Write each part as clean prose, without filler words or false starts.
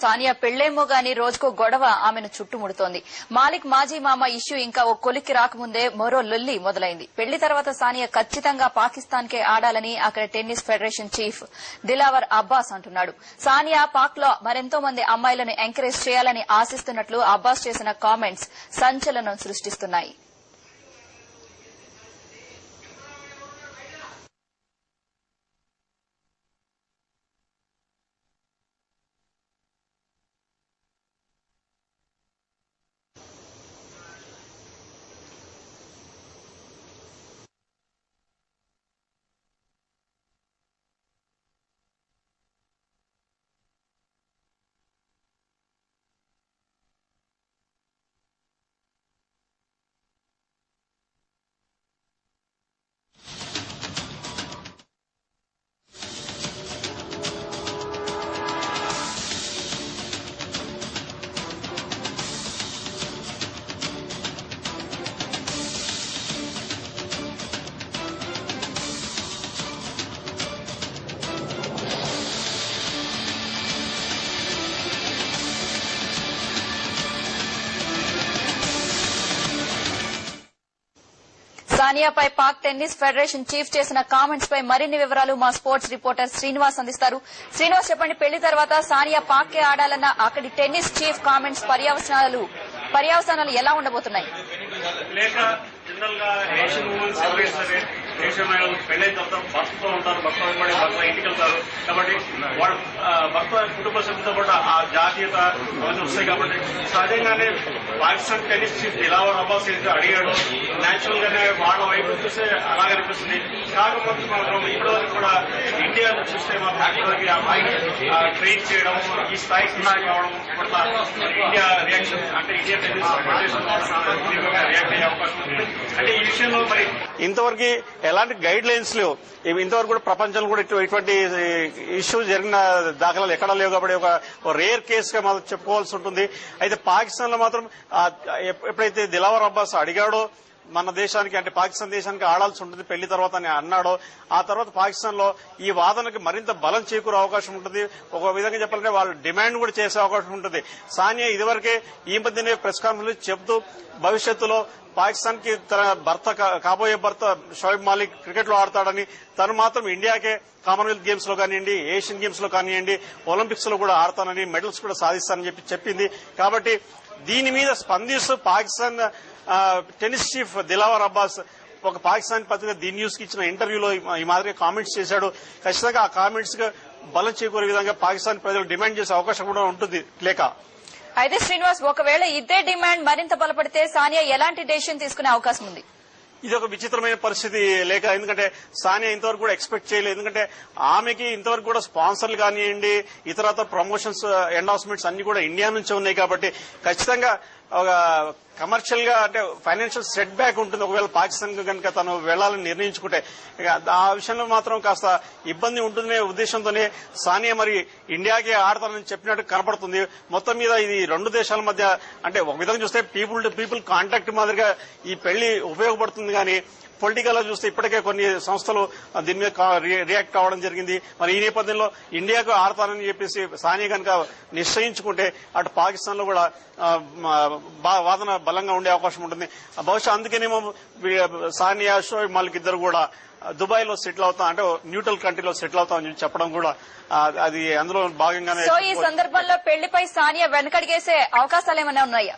సానియా పెళ్లేమో గాని రోజుకో గొడవ ఆమెను చుట్టుముడుతోంది. మాలిక్ మాజీ మామ ఇష్యూ ఇంకా ఓ కొలిక్కి రాకముందే మరో లొల్లి మొదలైంది. పెళ్లి తర్వాత సానియా ఖచ్చితంగా పాకిస్తాన్ కే ఆడాలని అక్కడ tennis federation chief Dilawar Abbas అంటున్నాడు. సానియా పాక్ లో మరెంతో మంది అమ్మాయిలను ఎంకరేజ్ చేయాలని ఆశిస్తున్నట్లు అబ్బాస్ చేసిన కామెంట్స్ సంచలనం సృష్టిస్తున్నాయి. సానియాపై పాక్ టెన్నిస్ ఫెడరేషన్ చీఫ్ చేసిన కామెంట్స్ పై మరిన్ని వివరాలు మా స్పోర్ట్స్ రిపోర్టర్ శ్రీనివాస్ అందిస్తారు. శ్రీనివాస్, చెప్పండి, పెళ్లి తర్వాత సానియా పాక్ కే ఆడాలన్న అక్కడి టెన్నిస్ చీఫ్ కామెంట్స్ పర్యవసానాలు ఎలా ఉండబోతున్నాయి? జనరల్ గా ఏషియన్ ఉమెన్స్ ఎవరైనా సరే ఏషియన్ మహిళలు పెళ్లైన తర్వాత భర్తతో ఉంటారు, భర్త వెంబడి భర్త ఇంటికి వెళ్తారు. కాబట్టి వాళ్ళ భర్త కుటుంబ సభ్యులతో కూడా ఆ జాతీయత అవన్నీ వస్తాయి. కాబట్టి సహజంగానే పాకిస్తాన్ టెన్నిస్ చీఫ్ దిలావర్ అబ్బాస్ అడిగాడు. న్యాచురల్ గానే వాళ్ళ వైపు చూస్తే అలాగే అనిపిస్తుంది. కాకపోతే మాత్రం ఇప్పటివరకు కూడా ఇండియాను చూస్తే మాత్రం ఇప్పటివరకు ఆ ట్రైన్ చేయడం, ఈ స్థాయికి తీసుకురావడం పట్ల ఇండియా రియాక్షన్ అంటే ఇండియా టెన్నిస్ ఫెడరేషన్ రియాక్ట్ అయ్యే అవకాశం ఉంది. అంటే ఈ విషయంలో మరి ఇంతవరకు ఎలాంటి గైడ్ లైన్స్ లేవు. ఇంతవరకు కూడా ప్రపంచంలో కూడా ఇటువంటి ఇష్యూ జరిగిన దాఖలాలు ఎక్కడా లేవు. కాబట్టి ఒక రేర్ కేసుగా మాత్రం చెప్పుకోవాల్సి ఉంటుంది. అయితే పాకిస్తాన్ లో మాత్రం ఎప్పుడైతే దిలావర్ అబ్బాస్ అడిగాడో మన దేశానికి అంటే పాకిస్తాన్ దేశానికి ఆడాల్సి ఉంటుంది పెళ్లి తర్వాత అని అన్నాడో, ఆ తర్వాత పాకిస్తాన్ లో ఈ వాదనకి మరింత బలం చేకూరే అవకాశం ఉంటుంది. ఒక విధంగా చెప్పాలంటే వాళ్ళు డిమాండ్ కూడా చేసే అవకాశం ఉంటుంది. సానియా ఇదివరకే ఈ మధ్యనే ప్రెస్ కాన్ఫరెన్స్ చెబుతూ భవిష్యత్తులో పాకిస్తాన్ కి తన భర్త కాబోయే భర్త షోయబ్ మాలిక్ క్రికెట్ లో ఆడతాడని, తను మాత్రం ఇండియాకే కామన్వెల్త్ గేమ్స్ లో కానివ్వండి, ఏషియన్ గేమ్స్ లో కానివ్వండి, ఒలింపిక్స్ లో కూడా ఆడతానని, మెడల్స్ కూడా సాధిస్తానని చెప్పింది. కాబట్టి దీని మీద స్పందిస్తూ పాకిస్తాన్ టెన్నిస్ చీఫ్ దిలావర్ అబ్బాస్ ఒక పాకిస్తాన్ పత్రిక ది న్యూస్ కి ఇచ్చిన ఇంటర్వ్యూలో ఈ మాదిరిగా కామెంట్స్ చేశాడు. ఖచ్చితంగా ఆ కామెంట్స్ గా బలం చేకూరే విధంగా పాకిస్తాన్ ప్రజలు డిమాండ్ చేసే అవకాశం కూడా ఉంటుంది. లేక అయితే శ్రీనివాస్, ఒకవేళ ఇదే డిమాండ్ మరింత బలపడితే సానియా ఎలాంటి డెసిషన్ తీసుకునే అవకాశం ఉంది? ఇది ఒక విచిత్రమైన పరిస్థితి. లేక ఎందుకంటే సానియా ఇంతవరకు కూడా ఎక్స్పెక్ట్ చేయలేదు. ఎందుకంటే ఆమెకి ఇంతవరకు కూడా స్పాన్సర్లు కానివ్వండి, ఇతరత్ర ప్రమోషన్స్ ఎండార్స్మెంట్స్ అన్ని కూడా ఇండియా నుంచే ఉన్నాయి. కాబట్టి ఖచ్చితంగా ఒక కమర్షియల్ గా అంటే ఫైనాన్షియల్ సెట్ బ్యాక్ ఉంటుంది ఒకవేళ పాకిస్తాన్ కనుక తను వెళ్లాలని నిర్ణయించుకుంటే. ఆ విషయంలో మాత్రం కాస్త ఇబ్బంది ఉంటుందనే ఉద్దేశంతోనే సానియా మరి ఇండియాకి ఆడతానని చెప్పినట్టు కనపడుతుంది. మొత్తం మీద ఇది రెండు దేశాల మధ్య అంటే ఒక విధంగా చూస్తే పీపుల్ టు పీపుల్ కాంటాక్ట్ మాదిరిగా ఈ పెళ్లి ఉపయోగపడుతుంది. కానీ పొలిటికల్ గా చూస్తే ఇప్పటికే కొన్ని సంస్థలు దీని మీద రియాక్ట్ కావడం జరిగింది. మరి ఈ నేపథ్యంలో ఇండియాకు ఆడతానని చెప్పేసి సానియా కనుక నిశ్చయించుకుంటే అటు పాకిస్తాన్ లో కూడా వాదన బలంగా ఉండే అవకాశం ఉంటుంది. బహుశా అందుకేనేమో సానియా షోయబ్ మాలిక్ ఇద్దరు కూడా దుబాయ్ లో సెటిల్ అవుతాం అంటే న్యూట్రల్ కంట్రీలో సెటిల్ అవుతామని చెప్పడం కూడా అది అందులో భాగంగానే. సో ఈ సందర్భంలో పెళ్లిపై సానియా వెనకడిగేసే అవకాశాలు ఏమైనా ఉన్నాయా?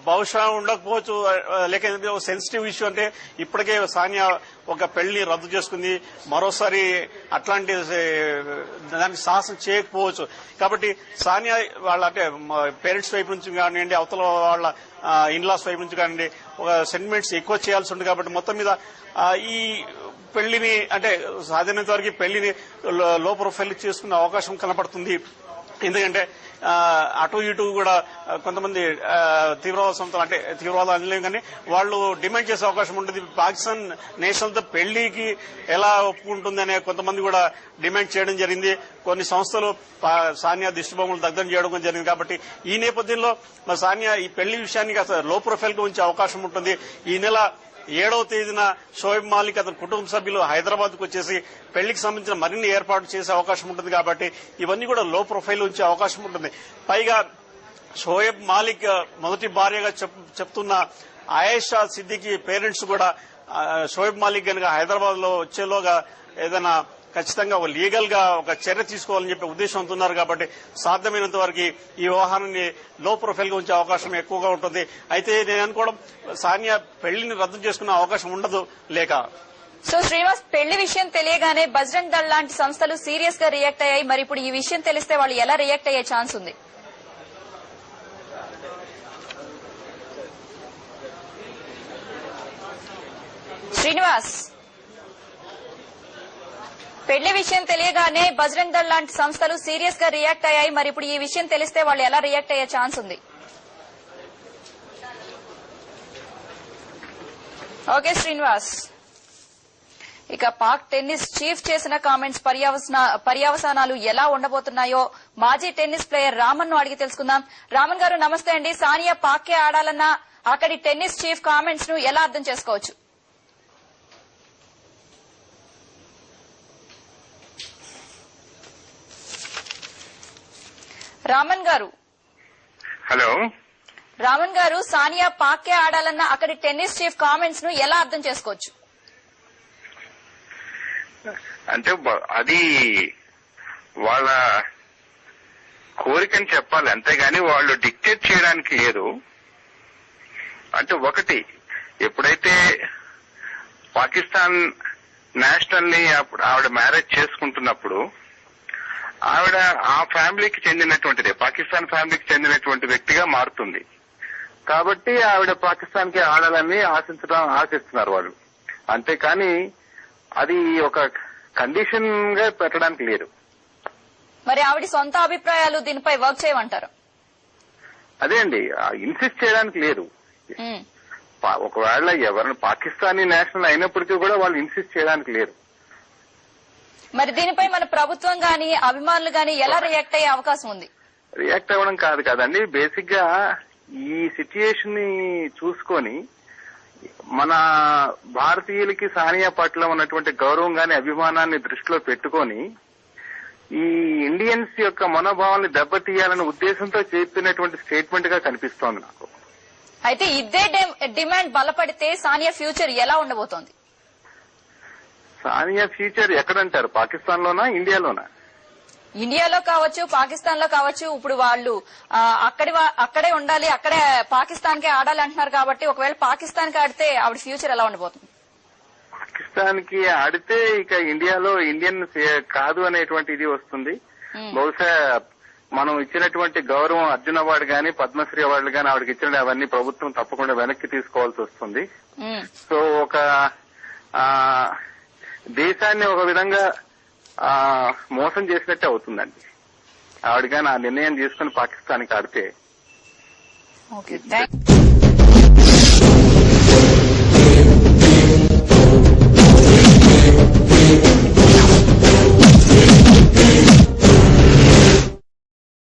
బహుశా ఉండకపోవచ్చు. లేక సెన్సిటివ్ ఇష్యూ అంటే ఇప్పటికే సానియా ఒక పెళ్లిని రద్దు చేసుకుంది, మరోసారి అట్లాంటి దానికి సాహసం చేయకపోవచ్చు. కాబట్టి సానియా వాళ్ళ అంటే పేరెంట్స్ వైపు నుంచి కానివ్వండి, అవతల వాళ్ళ ఇన్లాస్ వైపు నుంచి కానివ్వండి ఒక సెంటిమెంట్స్ ఎక్కువ చేయాల్సి ఉంటుంది. కాబట్టి మొత్తం మీద ఈ పెళ్లిని అంటే సాధ్యమైనంత వరకు పెళ్లిని లో ప్రొఫైల్ చేసుకునే అవకాశం కనపడుతుంది. ఎందుకంటే అటు ఇటు కూడా కొంతమంది తీవ్రవాద సంస్థలు అంటే తీవ్రవాద అనలేం కానీ వాళ్ళు డిమాండ్ చేసే అవకాశం ఉంటుంది. పాకిస్తాన్ నేషనల్ తో పెళ్లికి ఎలా ఒప్పుకుంటుంది అనే కొంతమంది కూడా డిమాండ్ చేయడం జరిగింది. కొన్ని సంస్థలు సానియా దిష్టిబొమ్మలు దగ్ధం చేయడం జరిగింది. కాబట్టి ఈ నేపథ్యంలో సానియా ఈ పెళ్లి విషయానికి అసలు లో ప్రొఫైల్ గా ఉంచే అవకాశం ఉంటుంది. ఈ నెల 7వ తేదీన షోయబ్ మాలిక్ అతని కుటుంబ సభ్యులు హైదరాబాద్ కు వచ్చేసి పెళ్లికి సంబంధించిన మరిన్ని ఏర్పాటు చేసే అవకాశం ఉంటుంది కాబట్టి ఇవన్నీ కూడా లో ప్రొఫైల్ ఉంచే అవకాశం ఉంటుంది. పైగా షోయబ్ మాలిక్ మొదటి భార్యగా చెప్తున్న ఆయేషా సిద్దికి పేరెంట్స్ కూడా షోయబ్ మాలిక్ గనుక హైదరాబాద్ లో వచ్చేలోగా ఏదైనా ఖచ్చితంగా లీగల్ గా ఒక చర్య తీసుకోవాలని చెప్పే ఉద్దేశంతో ఉన్నారు కాబట్టి సాధ్యమైనంత వరకు ఈ వ్యవహారాన్ని లో ప్రొఫైల్ గా ఉంచే అవకాశం ఎక్కువగా ఉంటుంది. అయితే నేను అనుకోవడం సానియా పెళ్లిని రద్దు చేసుకునే అవకాశం ఉండదు లేక. సో శ్రీనివాస్, పెళ్లి విషయం తెలియగానే బజరంగ్ దళ్ లాంటి సంస్థలు సీరియస్ గా రియాక్ట్ అయ్యాయి. మరి ఇప్పుడు ఈ విషయం తెలిస్తే వాళ్ళు ఎలా రియాక్ట్ అయ్యే ఛాన్స్ ఉంది? శ్రీనివాస్, పెళ్లి విషయం తెలియగానే బజరంగ్ దళ్ లాంటి సంస్థలు సీరియస్ గా రియాక్ట్ అయ్యాయి. మరి ఇప్పుడు ఈ విషయం తెలిస్తే వాళ్ళు ఎలా రియాక్ట్ అయ్యే ఛాన్స్ ఉంది? ఓకే శ్రీనివాస్, ఇక పాక్ టెన్నిస్ చీఫ్ చేసిన కామెంట్స్ పర్యవసానాలు ఎలా ఉండబోతున్నాయో మాజీ టెన్నిస్ ప్లేయర్ రామన్ ను అడిగి తెలుసుకుందాం. రామన్ గారు నమస్తే అండి. సానియా పాక్కే ఆడాలన్న అక్కడి టెన్నిస్ చీఫ్ కామెంట్స్ ను ఎలా అర్థం చేసుకోవచ్చు? రామన్ గారు. హలో రామన్ గారు, సానియా పాక్కే ఆడాలన్న అక్కడి టెన్నిస్ చీఫ్ కామెంట్స్ ను ఎలా అర్థం చేసుకోవచ్చు? అంటే అది వాళ్ళ కోరికని చెప్పాలి, అంతేగాని వాళ్ళు డిక్టేట్ చేయడానికి లేదు. అంటే ఒకటి, ఎప్పుడైతే పాకిస్తాన్ నేషనల్ ని ఆవిడ మ్యారేజ్ చేసుకుంటున్నప్పుడు ఆవిడ ఆ ఫ్యామిలీకి చెందినటువంటిదే, పాకిస్తాన్ ఫ్యామిలీకి చెందినటువంటి వ్యక్తిగా మారుతుంది. కాబట్టి ఆవిడ పాకిస్తాన్ కి ఆడాలని ఆశిస్తున్నారు వాళ్ళు. అంతేకాని అది ఒక కండిషన్ గా పెట్టడానికి లేదు. మరి ఆవిడ సొంత అభిప్రాయాలు దీనిపై వర్క్ చేయమంటారు? అదే అండి, ఇన్సిస్ట్ చేయడానికి లేదు. ఒకవేళ ఎవరిని పాకిస్తానీ నేషనల్ అయినప్పటికీ కూడా వాళ్ళు ఇన్సిస్ట్ చేయడానికి లేరు. మరి దీనిపై మన ప్రభుత్వం గాని అభిమానులు గాని ఎలా రియాక్ట్ అయ్యే అవకాశం ఉంది? రియాక్ట్ అవ్వడం కాదు కదండి, బేసిక్ గా ఈ సిచ్యుయేషన్ ని చూసుకొని మన భారతీయులకి సానియా పట్ల ఉన్నటువంటి గౌరవం గాని అభిమానాన్ని దృష్టిలో పెట్టుకొని ఈ ఇండియన్స్ యొక్క మనోభావాన్ని దెబ్బతీయాలనే ఉద్దేశంతో చెప్పినటువంటి స్టేట్మెంట్ గా కనిపిస్తోంది నాకు. అయితే ఇదే డిమాండ్ బలపడితే సానియా ఫ్యూచర్ ఎలా ఉండబోతోంది? సానియా ఫ్యూచర్ ఎక్కడంటారు, పాకిస్తాన్ లోనా ఇండియాలోనా? ఇండియాలో కావచ్చు, పాకిస్తాన్ లో కావచ్చు. ఇప్పుడు వాళ్ళు అక్కడే ఉండాలి, అక్కడే పాకిస్తాన్ కే ఆడాలి అంటున్నారు కాబట్టి ఒకవేళ పాకిస్తాన్ కి ఆడితే ఆవిడ ఫ్యూచర్ ఎలా ఉండబోతుంది? పాకిస్తాన్ కి ఆడితే ఇక ఇండియాలో ఇండియన్ కాదు అనేటువంటి ఇది వస్తుంది. బహుశా మనం ఇచ్చినటువంటి గౌరవం అర్జున్ అవార్డు గాని పద్మశ్రీ అవార్డులు గాని ఆవిడకి ఇచ్చిన అవన్నీ ప్రభుత్వం తప్పకుండా వెనక్కి తీసుకోవాల్సి వస్తుంది. సో ఒక దేశాన్ని ఒక విధంగా మోసం చేసినట్టే అవుతుందండి ఆవిడ గాని ఆ నిర్ణయం తీసుకుని పాకిస్తాన్ కి ఆడితే. Okay, thanks.